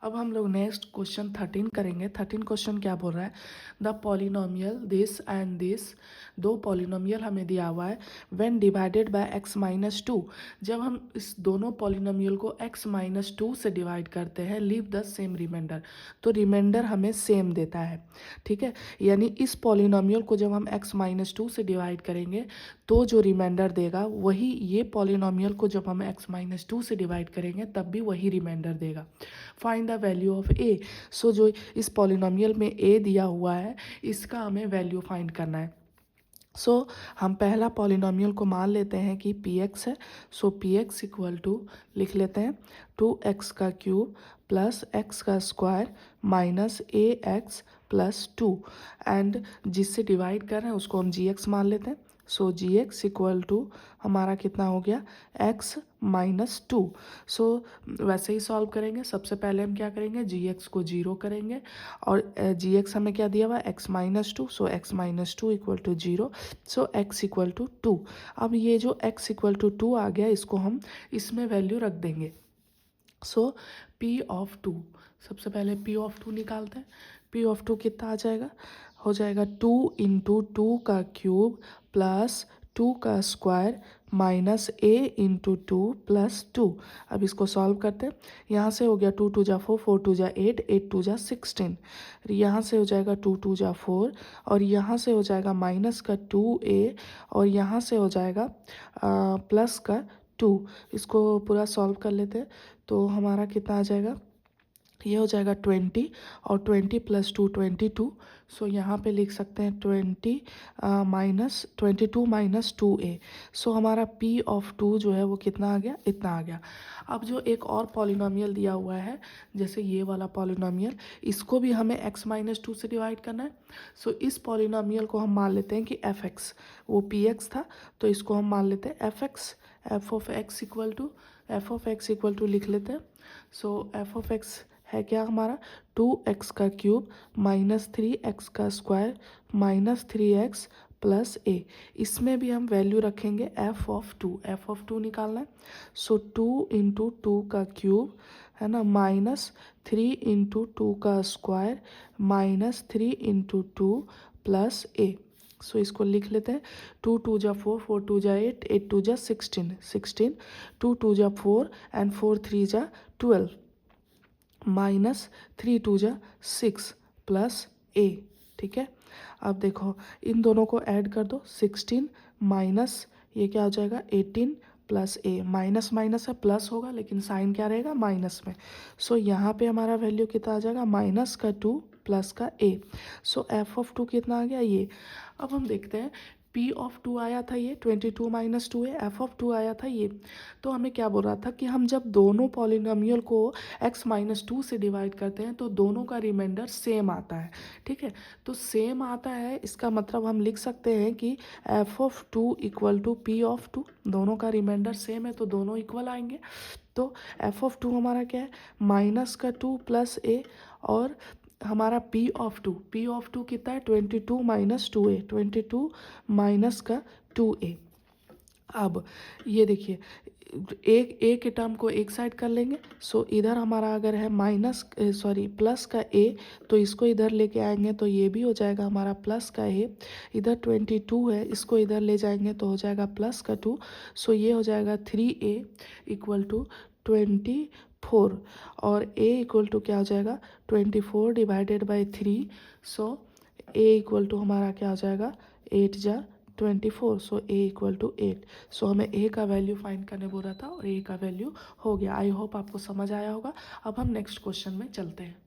अब हम लोग नेक्स्ट क्वेश्चन 13 करेंगे। 13 क्वेश्चन क्या बोल रहा है, the polynomial this and this, दो पॉलिनोमियल हमें दिया हुआ है, when divided by x minus to, जब हम इस दोनों पॉलिनोमियल को x माइनस टू से डिवाइड करते हैं, लीव द सेम रिमाइंडर, तो रिमाइंडर हमें सेम देता है। ठीक है, यानी इस पॉलिनोमियल को जब हम x माइनस टू से डिवाइड करेंगे तो जो रिमाइंडर देगा वही ये पॉलिनोमियल को जब हम x माइनस टू से डिवाइड करेंगे तब भी वही रिमाइंडर देगा। Find the value of a, सो जो इस पॉलिनोमियल में a दिया हुआ है इसका हमें वैल्यू फाइंड करना है। सो हम पहला पॉलिनोमियल को मान लेते हैं कि px है। सो px इक्वल टू लिख लेते हैं 2x का क्यूब प्लस x का square minus ax plus 2, and जिससे डिवाइड कर रहे हैं उसको हम gx मान लेते हैं। सो gx इक्वल टू हमारा कितना हो गया x माइनस टू। सो वैसे ही सॉल्व करेंगे। सबसे पहले हम क्या करेंगे, gx को जीरो करेंगे और gx हमें क्या दिया हुआ है x minus two. So x minus two equal to zero. So x equal to two. अब ये जो x इक्वल टू टू आ गया इसको हम इसमें वैल्यू रख देंगे। सो p ऑफ टू, सबसे पहले p ऑफ टू निकालते हैं। p ऑफ टू कितना आ जाएगा, हो जाएगा 2 इंटू टू का क्यूब प्लस 2 का square minus a into two plus 2। अब इसको सॉल्व करते हैं। यहाँ से हो गया 2 टू जा 4, 4 टू जा 8, 8 टू जा 16, यहाँ से हो जाएगा 2 टू जा 4 और यहाँ से हो जाएगा माइनस का 2a और यहाँ से हो जाएगा प्लस का 2। इसको पूरा सॉल्व कर लेते हैं तो हमारा कितना आ जाएगा, ये हो जाएगा 20 और 20 प्लस 2 22। सो यहाँ पे लिख सकते हैं 20 माइनस 22 माइनस 2a। सो हमारा p ऑफ 2 जो है वो कितना आ गया, इतना आ गया। अब जो एक और पॉलिनोमियल दिया हुआ है जैसे ये वाला पॉलिनोमियल, इसको भी हमें x माइनस टू से डिवाइड करना है। सो इस पॉलिनोमियल को हम मान लेते हैं कि fx, वो px था तो इसको हम मान लेते हैं fx। f of x equal to लिख लेते हैं। सो f ऑफ x है क्या हमारा 2x का क्यूब माइनस 3x का square minus 3x plus a। इसमें भी हम वैल्यू रखेंगे f ऑफ टू निकालना है। सो 2 इंटू टू का क्यूब है ना माइनस 3 इंटू टू का square minus 3 into two plus a। सो इसको लिख लेते हैं 2 टू जा 4, 4 टू जा 8, 8 टू जा 16, 16 2 टू जा 4 एंड 4 3 जा 12 माइनस 3 टू जा 6 प्लस a। ठीक है, अब देखो इन दोनों को ऐड कर दो, 16 माइनस ये क्या हो जाएगा 18 प्लस a। माइनस माइनस है प्लस होगा लेकिन साइन क्या रहेगा माइनस में। सो यहाँ पे हमारा वैल्यू कितना आ जाएगा माइनस का 2 प्लस का a। सो f ऑफ 2 कितना आ गया ये। अब हम देखते हैं p ऑफ 2 आया था ये 22 माइनस 2 है, f ऑफ 2 आया था ये। तो हमें क्या बोल रहा था कि हम जब दोनों पॉलिनोमियल को x माइनस टू से डिवाइड करते हैं तो दोनों का रिमाइंडर सेम आता है। ठीक है, तो सेम आता है इसका मतलब हम लिख सकते हैं कि f of 2 equal to p of 2, दोनों का रिमाइंडर सेम है तो दोनों इक्वल आएंगे। तो f ऑफ 2 हमारा क्या है माइनस का 2 प्लस a और हमारा p ऑफ 2 कितना है 22 माइनस 2a, 22 माइनस का 2a। अब ये देखिए एक ए के टर्म को एक साइड कर लेंगे। सो इधर हमारा अगर है माइनस प्लस का a तो इसको इधर लेके आएंगे तो ये भी हो जाएगा हमारा प्लस का a। इधर 22 है इसको इधर ले जाएंगे तो हो जाएगा प्लस का 2। सो ये हो जाएगा 3a इक्वल टू 24 और a इक्वल टू क्या हो जाएगा 24 divided by 3। So a equal to हमारा क्या हो जाएगा 8 जा 24। So a equal to 8। So हमें a का वैल्यू फाइंड करने बोल रहा था और a का वैल्यू हो गया। आई होप आपको समझ आया होगा। अब हम नेक्स्ट क्वेश्चन में चलते हैं।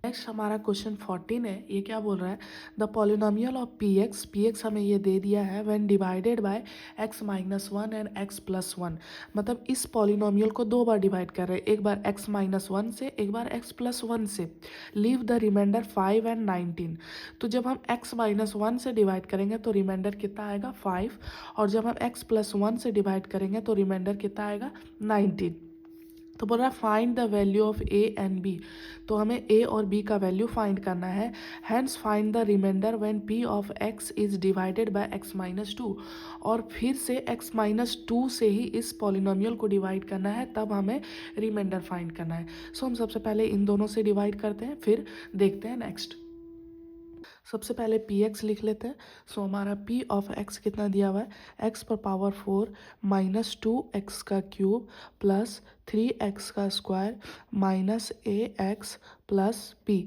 नेक्स्ट हमारा क्वेश्चन 14 है। ये क्या बोल रहा है, द पॉलिनोमियल ऑफ px हमें ये दे दिया है when divided by x minus one and x plus one. मतलब इस पॉलिनोमियल को दो बार डिवाइड कर रहे हैं, एक बार x माइनस वन से एक बार x प्लस वन से। Leave the remainder 5 and 19। तो जब हम x माइनस वन से डिवाइड करेंगे तो रिमाइंडर कितना आएगा 5 और जब हम x प्लस वन से डिवाइड करेंगे तो रिमाइंडर कितना आएगा 19। तो बोल रहा है find the value of A and B, तो हमें ए और बी का वैल्यू फाइंड करना है। Hence find the remainder when P of X is divided by X minus two, और फिर से एक्स माइनस टू से ही इस पॉलिनोमियल को डिवाइड करना है, तब हमें रिमाइंडर फाइंड करना है। सो हम सबसे पहले इन दोनों से डिवाइड करते हैं, फिर देखते हैं नेक्स्ट। सबसे पहले पी एक्स लिख लेते हैं। सो हमारा पी ऑफ एक्स कितना दिया हुआ है, एक्स पर पावर 4 माइनस 2x का क्यूब प्लस 3x का square minus ax plus b।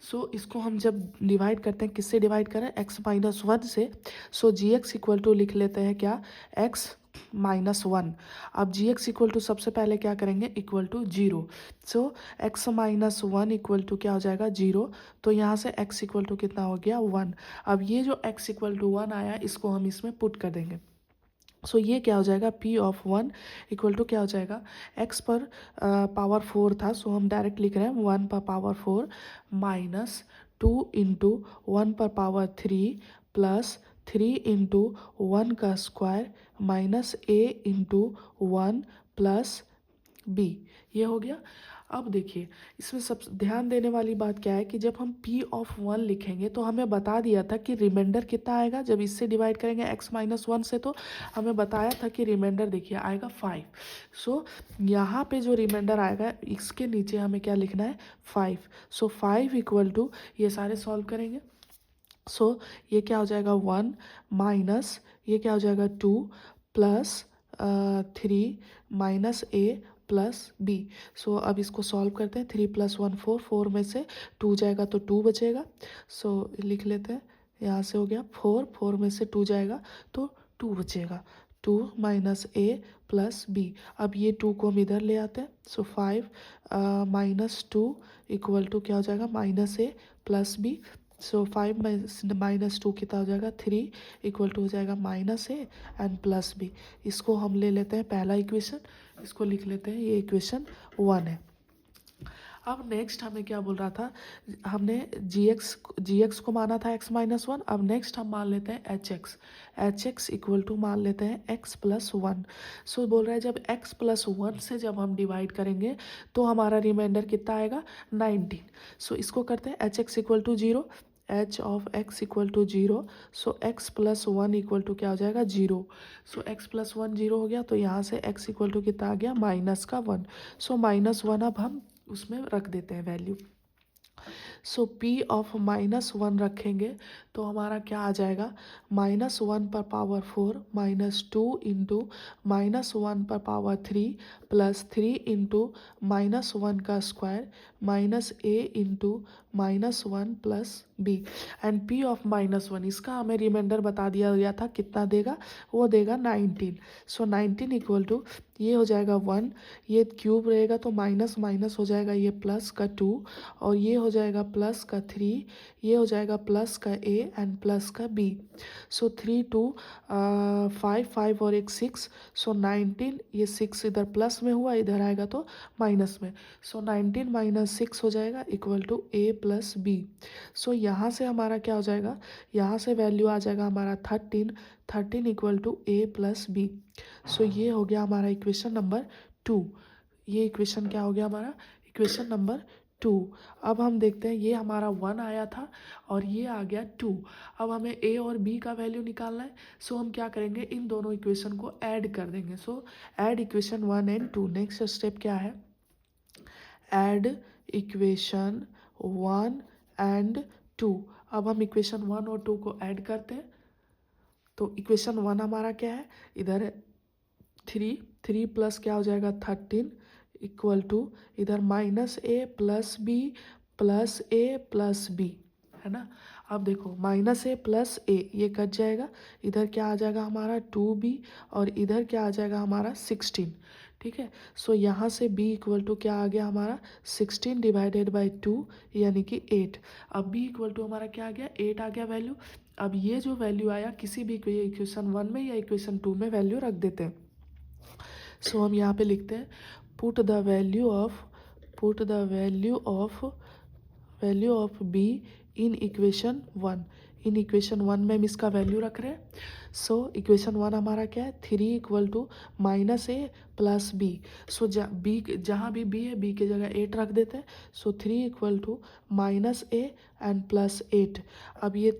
सो इसको हम जब डिवाइड करते हैं, किससे डिवाइड करें, x माइनस 1 से। सो जी एक्स इक्वल टू लिख लेते हैं क्या, x माइनस 1। अब जी एक्स इक्वल टू सबसे पहले क्या करेंगे, equal to 0। So x minus 1 equal to क्या हो जाएगा, 0। तो यहाँ से x इक्वल टू कितना हो गया, 1। अब ये जो x इक्वल टू 1 आया, इसको हम इसमें पुट कर देंगे। सो ये क्या हो जाएगा, p ऑफ 1 इक्वल टू क्या हो जाएगा, x पर पावर 4 था, सो हम डायरेक्ट लिख रहे हैं 1 पर पावर 4 माइनस 2 इंटू 1 पर पावर 3 प्लस 3 इंटू 1 का square minus a into 1 plus b। ये हो गया। अब देखिए, इसमें सब ध्यान देने वाली बात क्या है कि जब हम p ऑफ 1 लिखेंगे तो हमें बता दिया था कि रिमाइंडर कितना आएगा, जब इससे डिवाइड करेंगे x माइनस 1 से, तो हमें बताया था कि रिमाइंडर देखिए आएगा 5। सो यहाँ पे जो रिमाइंडर आएगा, इसके नीचे हमें क्या लिखना है, 5। सो 5 इक्वल टू, ये सारे सॉल्व करेंगे। सो ये क्या हो जाएगा, 1 माइनस ये क्या हो जाएगा, 2 plus 3 minus a plus B. So अब इसको सॉल्व करते हैं। 3 प्लस 1 4, 4 में से 2 जाएगा तो 2 बचेगा। सो लिख लेते हैं, यहाँ से हो गया 4, 4 में से 2 जाएगा तो 2 बचेगा। 2 माइनस a प्लस बी। अब ये 2 को हम इधर ले आते हैं। सो 5 माइनस 2 इक्वल टू क्या हो जाएगा, minus a plus B. So 5 minus 2 कितना हो जाएगा, 3 इक्वल टू हो जाएगा minus a and plus B. इसको हम ले लेते हैं पहला इक्वेशन, इसको लिख लेते हैं, ये इक्वेशन 1 है। अब नेक्स्ट हमें क्या बोल रहा था, हमने जी एक्स को माना था x माइनस 1। अब नेक्स्ट हम मान लेते हैं एच एक्स इक्वल टू मान लेते हैं x प्लस 1। सो बोल रहा है जब x प्लस 1 से जब हम डिवाइड करेंगे तो हमारा रिमाइंडर कितना आएगा, 19। सो इसको करते हैं, H X equal to 0, H of X equal to 0। So X plus 1 equal to क्या हो जाएगा, 0। सो एक्स प्लस 1 0 हो गया, तो यहाँ से x इक्वल टू कितना आ गया, माइनस का 1। सो माइनस 1 अब हम उसमें रख देते हैं value. So p of minus 1 रखेंगे तो हमारा क्या आ जाएगा, माइनस 1 पर पावर 4 माइनस 2 इंटू माइनस 1 पर पावर 3 प्लस 3 इंटू माइनस 1 का square minus a into minus 1 plus b। And p of minus 1, इसका हमें रिमाइंडर बता दिया गया था, कितना देगा, वो देगा 19। सो 19 इक्वल टू ये हो जाएगा 1, ये क्यूब रहेगा तो माइनस माइनस हो जाएगा ये प्लस का 2, और ये हो जाएगा प्लस का 3, ये हो जाएगा प्लस का a एंड प्लस का b। सो 3 2 5 5 और एक 6। सो 19, ये 6 इधर प्लस में हुआ, इधर आएगा तो माइनस में। सो 19 माइनस 6 हो जाएगा equal to a plus b। So यहाँ से हमारा क्या हो जाएगा, यहाँ से वैल्यू आ जाएगा हमारा 13 equal to a plus b। So ये हो गया हमारा इक्वेशन नंबर 2। ये इक्वेशन क्या हो गया हमारा, इक्वेशन नंबर 2। अब हम देखते हैं, ये हमारा 1 आया था और ये आ गया 2। अब हमें a और b का वैल्यू निकालना है। सो हम क्या करेंगे, इन दोनों इक्वेशन को ऐड कर देंगे। सो add equation 1 and 2। Next step क्या है, ऐड इक्वेशन 1 एंड 2। अब हम इक्वेशन 1 और 2 को ऐड करते हैं। तो इक्वेशन 1 हमारा क्या है, इधर 3 प्लस क्या हो जाएगा 13 इक्वल टू इधर minus a plus b plus a plus b, है ना। अब देखो माइनस a प्लस a ये कट जाएगा, इधर क्या आ जाएगा हमारा 2b और इधर क्या आ जाएगा हमारा 16। ठीक है। सो यहाँ से b इक्वल टू क्या आ गया हमारा 16 डिवाइडेड बाई 2 यानी कि 8। अब b इक्वल टू हमारा क्या आ गया, 8 आ गया वैल्यू। अब ये जो वैल्यू आया किसी भी इक्वेशन 1 में या इक्वेशन 2 में वैल्यू रख देते हैं। सो हम यहाँ पे लिखते हैं, put the value of b in equation 1। In equation 1 में हम इसका वैल्यू रख रहे हैं। सो इक्वेशन 1 हमारा क्या है, 3 equal to minus A plus B. So जहाँ भी बी है, बी की जगह 8 रख देते हैं। So 3 equal to minus A and plus 8। अब ये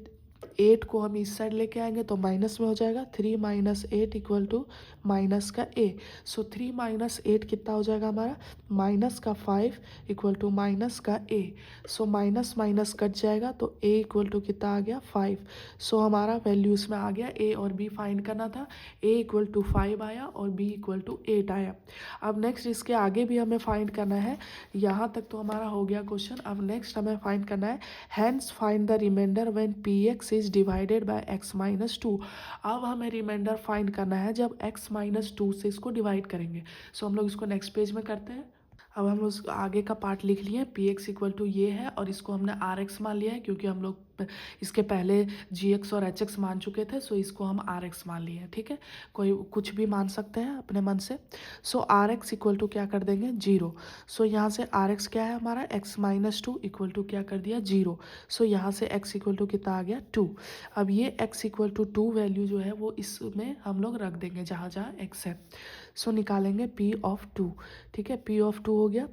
8 को हम इस साइड लेके आएंगे तो माइनस में हो जाएगा, 3 माइनस 8 इक्वल टू माइनस का ए। सो 3 माइनस 8 कितना हो जाएगा हमारा, माइनस का 5 इक्वल टू माइनस का ए। सो माइनस माइनस कट जाएगा तो ए इक्वल टू कितना आ गया, 5। सो हमारा वैल्यू इसमें आ गया, ए और बी फाइंड करना था। ए इक्वल टू 5 आया और बी इक्वल टू 8 आया। अब नेक्स्ट इसके आगे भी हमें फाइंड करना है। यहाँ तक तो हमारा हो गया क्वेश्चन। अब नेक्स्ट हमें फाइंड करना है, hence find the remainder when P X is divided by X minus 2। अब हमें रिमाइंडर फाइंड करना है जब x माइनस 2 से इसको डिवाइड करेंगे। सो हम लोग इसको नेक्स्ट पेज में करते हैं। अब हम उस आगे का पार्ट लिख लिए, पी एक्स इक्वल टू ये है और इसको हमने आर एक्स मान लिया है क्योंकि हम लोग इसके पहले जी एक्स और एच एक्स मान चुके थे। सो इसको हम आर एक्स मान लिए हैं, ठीक है। कोई कुछ भी मान सकते हैं अपने मन से। सो आर एक्स इक्वल टू क्या कर देंगे, 0। सो यहाँ से आर एक्स क्या है हमारा, एक्स माइनस 2 इक्वल टू क्या कर दिया, 0। सो यहाँ से एक्स इक्वल टू कितना आ गया, 2। अब ये एक्स इक्वल टू 2 वैल्यू जो है वो इसमें हम लोग रख देंगे जहाँ जहाँ एक्स है। सो निकालेंगे पी ऑफ 2, ठीक है। पी ऑफ 2 हो गया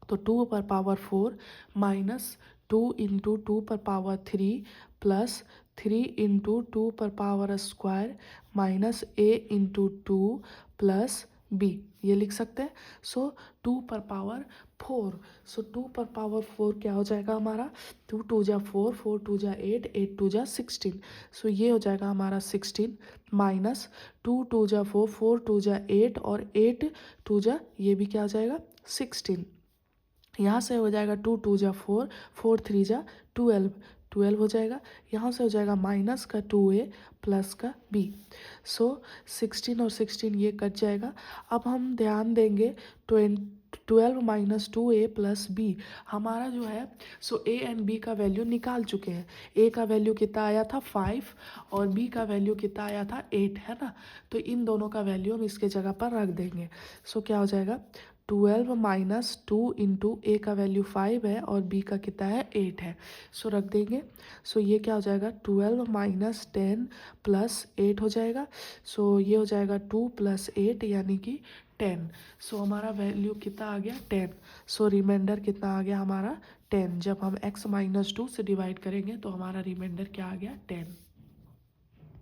तो 2 पर पावर 4 माइनस 2 इंटू 2 पर पावर 3 प्लस 3 इंटू 2 पर पावर स्क्वायर माइनस ए इंटू 2 प्लस बी, ये लिख सकते हैं। सो 2 पर पावर 4। सो 2 पर पावर 4 क्या हो जाएगा हमारा, 2 2 जा 4, 4 2 जा 8, 8 2 जा 16। सो ये हो जाएगा हमारा 16 माइनस 2 2 जा 4, 4 2 जा 8 और 8 2 जा ये भी क्या हो जाएगा 16। यहाँ से हो जाएगा 2 2 जा 4, 4 3 जा 12, 12 हो जाएगा। यहाँ से हो जाएगा माइनस का 2a प्लस का b। सो 16 और 16 ये कट जाएगा। अब हम ध्यान देंगे 12 माइनस 2a प्लस b हमारा जो है, सो a एंड b का वैल्यू निकाल चुके हैं। a का वैल्यू कितना आया था 5 और b का वैल्यू कितना आया था 8, है ना। तो इन दोनों का वैल्यू हम इसके जगह पर रख देंगे। सो क्या हो जाएगा 12 माइनस 2 इंटू ए का वैल्यू 5 है और बी का कितना है 8 है। सो रख देंगे। सो ये क्या हो जाएगा 12 माइनस 10 प्लस 8 हो जाएगा। सो ये हो जाएगा 2 प्लस 8 यानी कि 10। सो हमारा वैल्यू कितना आ गया 10। सो रिमाइंडर कितना आ गया हमारा 10। जब हम x माइनस 2 से डिवाइड करेंगे तो हमारा रिमाइंडर क्या आ गया 10।